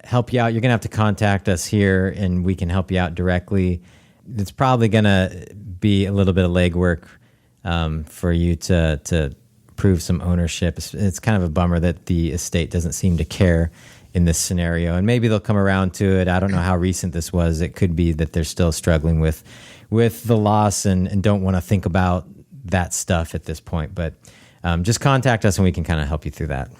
help you out. You're going to have to contact us here, and we can help you out directly. It's probably going to be a little bit of legwork for you to prove some ownership. It's kind of a bummer that the estate doesn't seem to care in this scenario, and maybe they'll come around to it. I don't know how recent this was. It could be that they're still struggling with the loss and don't want to think about that stuff at this point, but just contact us and we can kind of help you through that.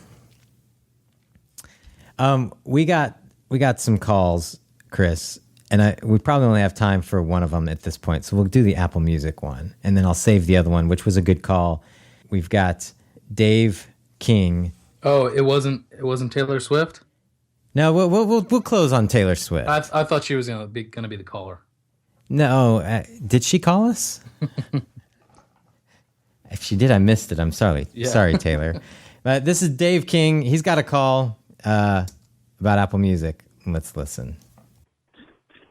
We got some calls, Chris, and we probably only have time for one of them at this point, so we'll do the Apple Music one, and then I'll save the other one, which was a good call. We've got Dave King. Oh, it wasn't Taylor Swift? No, we'll close on Taylor Swift. I thought she was gonna be the caller. No, did she call us? If she did, I missed it. I'm sorry. Yeah. Sorry, Taylor. But this is Dave King. He's got a call about Apple Music. Let's listen.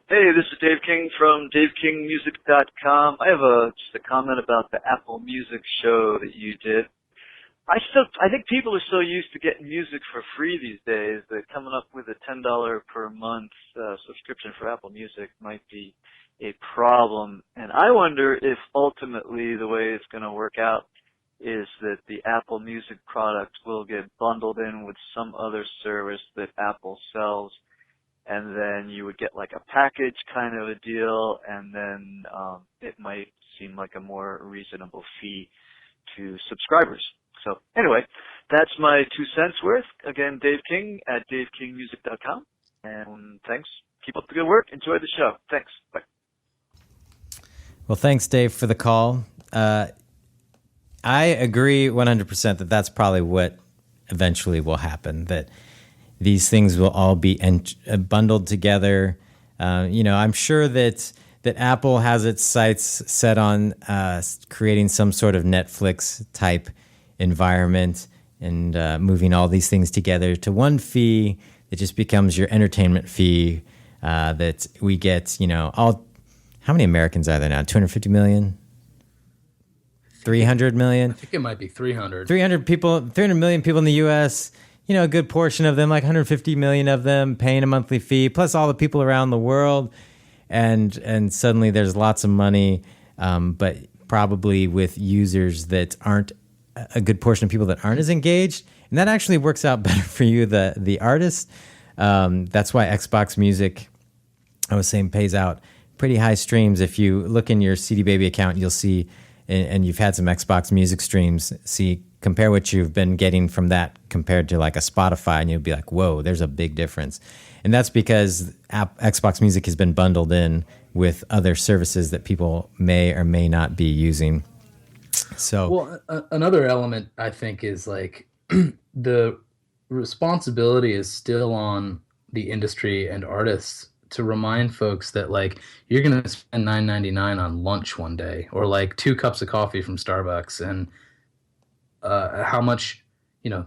Hey, this is Dave King from DaveKingMusic.com. I have just a comment about the Apple Music show that you did. I think people are so used to getting music for free these days that coming up with a $10 per month subscription for Apple Music might be a problem. And I wonder if ultimately the way it's going to work out is that the Apple Music product will get bundled in with some other service that Apple sells, and then you would get like a package kind of a deal, and then it might seem like a more reasonable fee to subscribers. So anyway, that's my 2 cents worth. Again, Dave King at DaveKingMusic.com. And thanks. Keep up the good work. Enjoy the show. Thanks. Bye. Well, thanks, Dave, for the call. I agree 100% that that's probably what eventually will happen, that these things will all be bundled together. I'm sure that Apple has its sights set on creating some sort of Netflix-type environment and moving all these things together to one fee that just becomes your entertainment fee that we get, how many Americans are there now? 250 million? 300 million? I think it might be 300. 300 million people in the U.S., a good portion of them, like 150 million of them, paying a monthly fee, plus all the people around the world. And suddenly there's lots of money, but probably with users that aren't, a good portion of people that aren't as engaged. And that actually works out better for you, the artist. That's why Xbox Music I was saying pays out pretty high streams. If you look in your CD Baby account, you'll see, and you've had some Xbox Music streams, compare what you've been getting from that compared to like a Spotify, and you'll be like, whoa, there's a big difference. And that's because Xbox Music has been bundled in with other services that people may or may not be using. So, well, another element I think is like the responsibility is still on the industry and artists to remind folks that like you're going to spend $9.99 on lunch one day, or like 2 cups of coffee from Starbucks, and how much,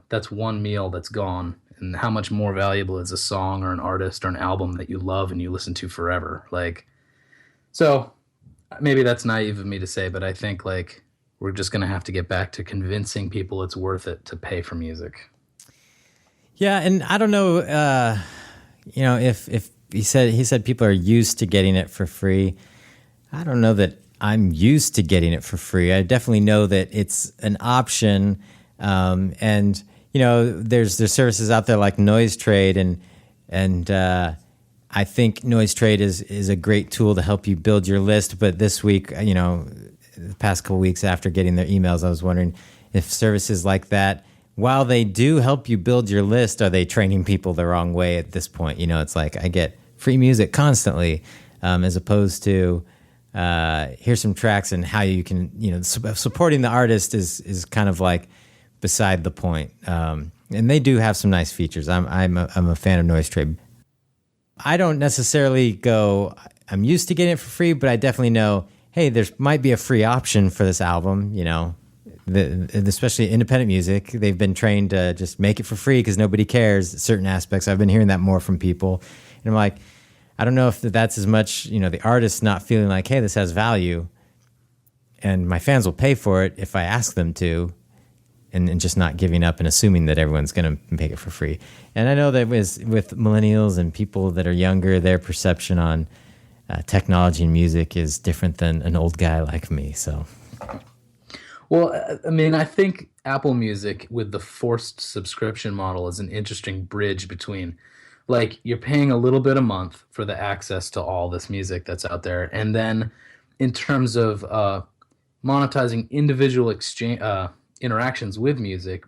that's one meal that's gone, and how much more valuable is a song or an artist or an album that you love and you listen to forever. Like, so maybe that's naive of me to say, but I think like we're just going to have to get back to convincing people it's worth it to pay for music. Yeah, and I don't know, if he said people are used to getting it for free. I don't know that I'm used to getting it for free. I definitely know that it's an option, and there's services out there like Noise Trade, and I think Noise Trade is a great tool to help you build your list. But this week, the past couple weeks after getting their emails, I was wondering if services like that, while they do help you build your list, are they training people the wrong way at this point? It's like I get free music constantly, as opposed to here's some tracks, and how you can, supporting the artist is kind of like beside the point. And they do have some nice features. I'm a fan of Noise Trade. I don't necessarily go, I'm used to getting it for free, but I definitely know, hey, there might be a free option for this album, especially independent music. They've been trained to just make it for free because nobody cares, certain aspects. I've been hearing that more from people. And I'm like, I don't know if that's as much, the artist not feeling like, hey, this has value, and my fans will pay for it if I ask them to, and just not giving up and assuming that everyone's going to make it for free. And I know that with millennials and people that are younger, their perception on technology and music is different than an old guy like me. So, well, I mean, I think Apple Music with the forced subscription model is an interesting bridge between, like, you're paying a little bit a month for the access to all this music that's out there, and then in terms of monetizing individual interactions with music,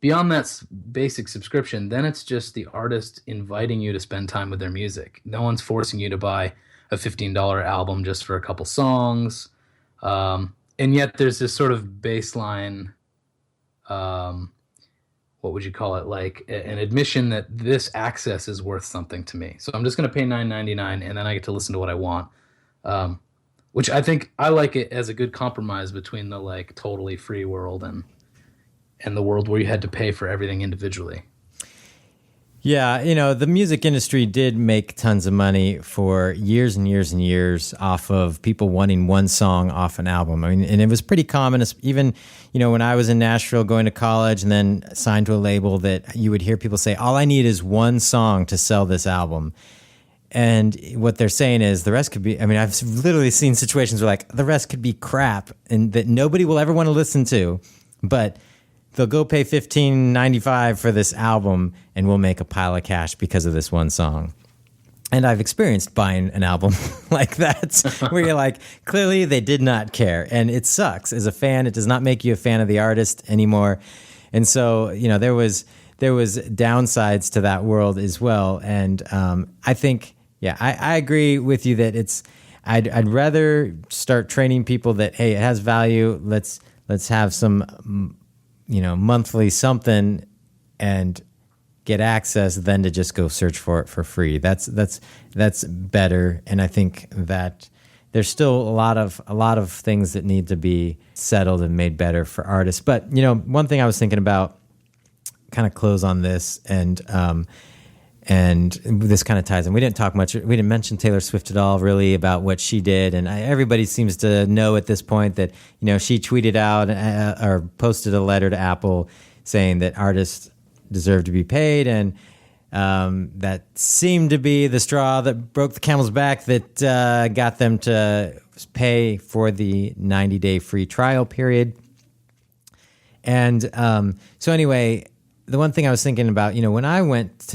beyond that basic subscription, then it's just the artist inviting you to spend time with their music. No one's forcing you to buy a $15 album just for a couple songs. And yet there's this sort of baseline, what would you call it? Like an admission that this access is worth something to me. So I'm just going to pay $9.99 and then I get to listen to what I want. Which I think I like it as a good compromise between the like totally free world and the world where you had to pay for everything individually. Yeah, the music industry did make tons of money for years and years and years off of people wanting one song off an album. I mean, and it was pretty common, even, when I was in Nashville going to college and then signed to a label, that you would hear people say, all I need is one song to sell this album. And what they're saying is the rest could be, I've literally seen situations where like the rest could be crap and that nobody will ever want to listen to, but they'll go pay $15.95 for this album and we'll make a pile of cash because of this one song. And I've experienced buying an album like that where you're like, clearly they did not care. And it sucks. As a fan, it does not make you a fan of the artist anymore. And so, there was downsides to that world as well. And I think, I agree with you that I'd rather start training people that, hey, it has value. Let's have some, monthly something and get access than to just go search for it for free. That's better. And I think that there's still a lot of things that need to be settled and made better for artists. But, one thing I was thinking about, kind of close on this, and this kind of ties in. We didn't mention Taylor Swift at all, really, about what she did, and everybody seems to know at this point that she tweeted out or posted a letter to Apple saying that artists deserve to be paid, and that seemed to be the straw that broke the camel's back that got them to pay for the 90-day free trial period. And so anyway, the one thing I was thinking about, when I went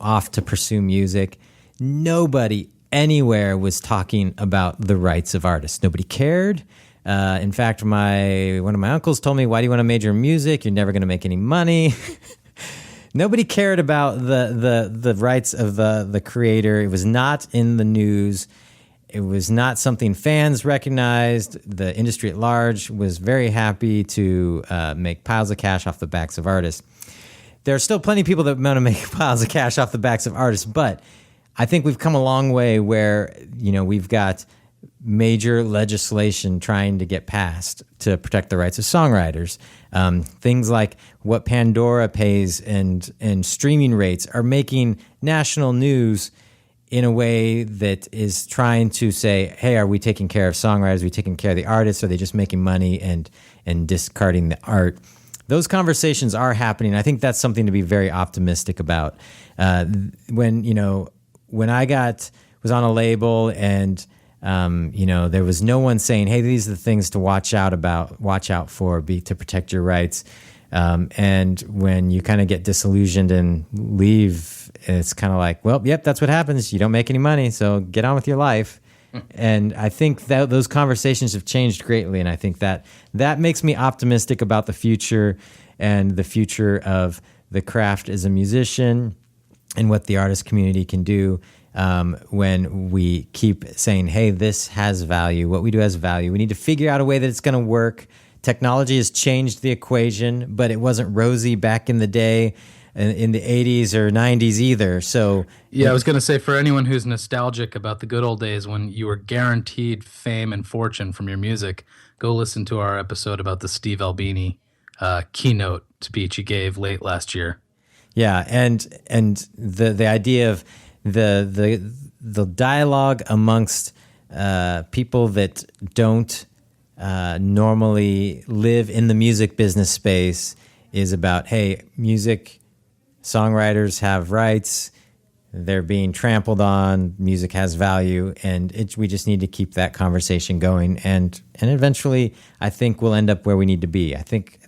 off to pursue music, nobody anywhere was talking about the rights of artists. Nobody cared. In fact, one of my uncles told me, "Why do you want to major in music? You're never going to make any money." Nobody cared about the rights of the creator. It was not in the news. It was not something fans recognized. The industry at large was very happy to make piles of cash off the backs of artists. There are still plenty of people that want to make piles of cash off the backs of artists, but I think we've come a long way where, we've got major legislation trying to get passed to protect the rights of songwriters. Things like what Pandora pays and streaming rates are making national news in a way that is trying to say, hey, are we taking care of songwriters? Are we taking care of the artists? Are they just making money and discarding the art? Those conversations are happening. I think that's something to be very optimistic about. When I was on a label and there was no one saying, hey, these are the things to watch out for, to protect your rights. And when you kind of get disillusioned and leave, it's kind of like, well, yep, that's what happens. You don't make any money, so get on with your life. And I think that those conversations have changed greatly, and I think that makes me optimistic about the future and the future of the craft as a musician and what the artist community can do when we keep saying, hey, this has value. What we do has value. We need to figure out a way that it's going to work. Technology has changed the equation, but it wasn't rosy back in the day, in the 80s or 90s either. So yeah, I was going to say, for anyone who's nostalgic about the good old days when you were guaranteed fame and fortune from your music, go listen to our episode about the Steve Albini keynote speech he gave late last year. Yeah, and the idea of the dialogue amongst people that don't normally live in the music business space is about, hey, music songwriters have rights, they're being trampled on, music has value, and we just need to keep that conversation going, and eventually I think we'll end up where we need to be. I think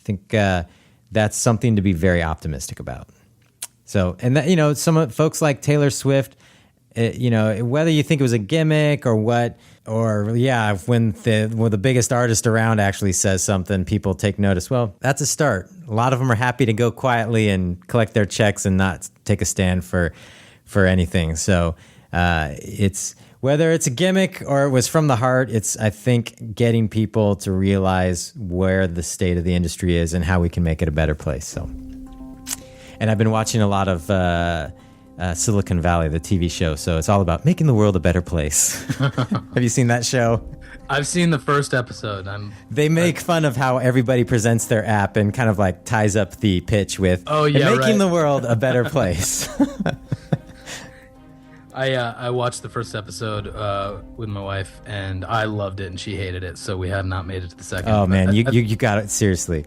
that's something to be very optimistic about. So, and that, some folks like Taylor Swift, whether you think it was a gimmick or what, or yeah, when the biggest artist around actually says something, people take notice. Well, that's a start. A lot of them are happy to go quietly and collect their checks and not take a stand for anything. So it's whether it's a gimmick or it was from the heart. It's, I think, getting people to realize where the state of the industry is and how we can make it a better place. So, and I've been watching a lot of Silicon Valley, the TV show. So it's all about making the world a better place. Have you seen that show? I've seen the first episode. They make fun of how everybody presents their app and kind of like ties up the pitch with making the world a better place. I watched the first episode with my wife, and I loved it, and she hated it. So we have not made it to the second. Oh man, you got it, seriously.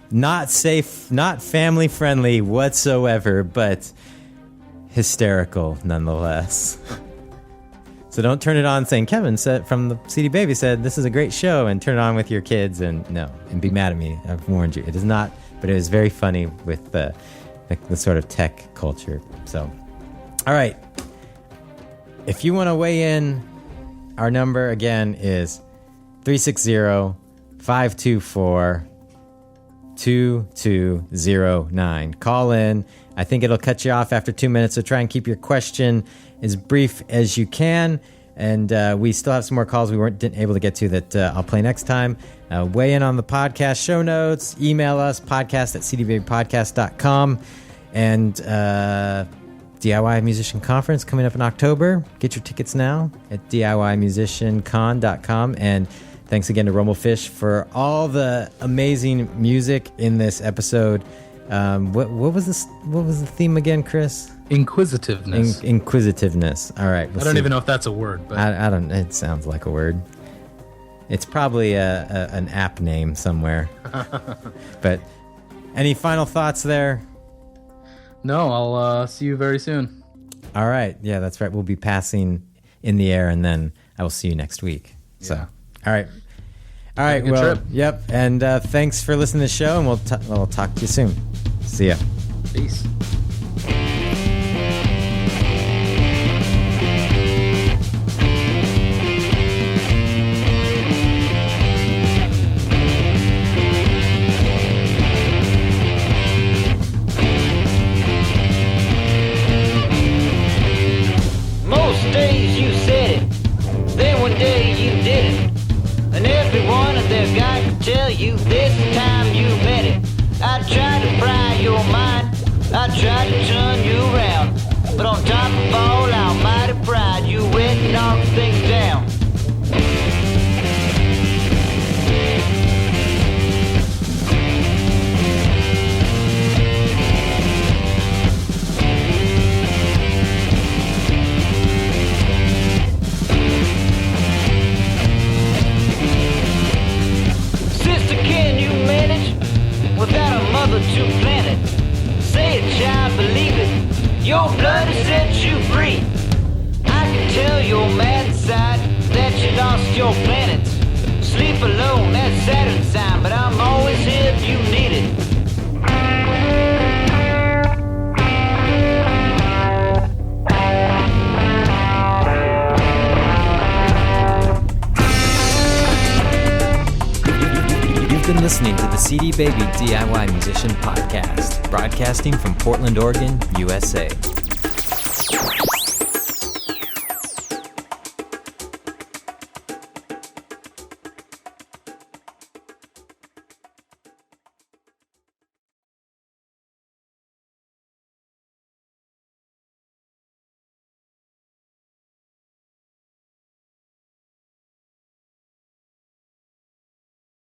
Not safe, not family friendly whatsoever, but hysterical nonetheless. So don't turn it on saying Kevin said from the CD Baby said this is a great show, and turn it on with your kids and be mad at me. I've warned you. It is not, but it is very funny with the sort of tech culture. So, all right. If you want to weigh in, our number again is 360-524-2209. Call in. I think it'll cut you off after 2 minutes, so try and keep your question as brief as you can. And we still have some more calls we weren't able to get to that I'll play next time. Weigh in on the podcast show notes. Email us, podcast@cdbabypodcast.com. And DIY Musician Conference coming up in October. Get your tickets now at DIYmusiciancon.com. And thanks again to Rumblefish for all the amazing music in this episode. What was this? What was the theme again, Chris? Inquisitiveness. Inquisitiveness. All right. I don't even know if that's a word, but I don't. It sounds like a word. It's probably an app name somewhere. But any final thoughts there? No, I'll see you very soon. All right. Yeah, that's right. We'll be passing in the air, and then I will see you next week. So, all right. All right. Well, trip. Yep. And thanks for listening to the show, and we'll talk to you soon. See ya. Peace. tell you this time you met it. I tried to fry your mind, I tried to turn you around, but on top of all almighty pride, you went and knocked things down. Without a mother to plant it, say it, child, believe it. Your blood has set you free. I can tell you're mad inside that you lost your planet. Sleep alone, that's Saturn sign, but I'm always here if you need it. You've been listening to the CD Baby DIY Musician Podcast, broadcasting from Portland, Oregon, USA.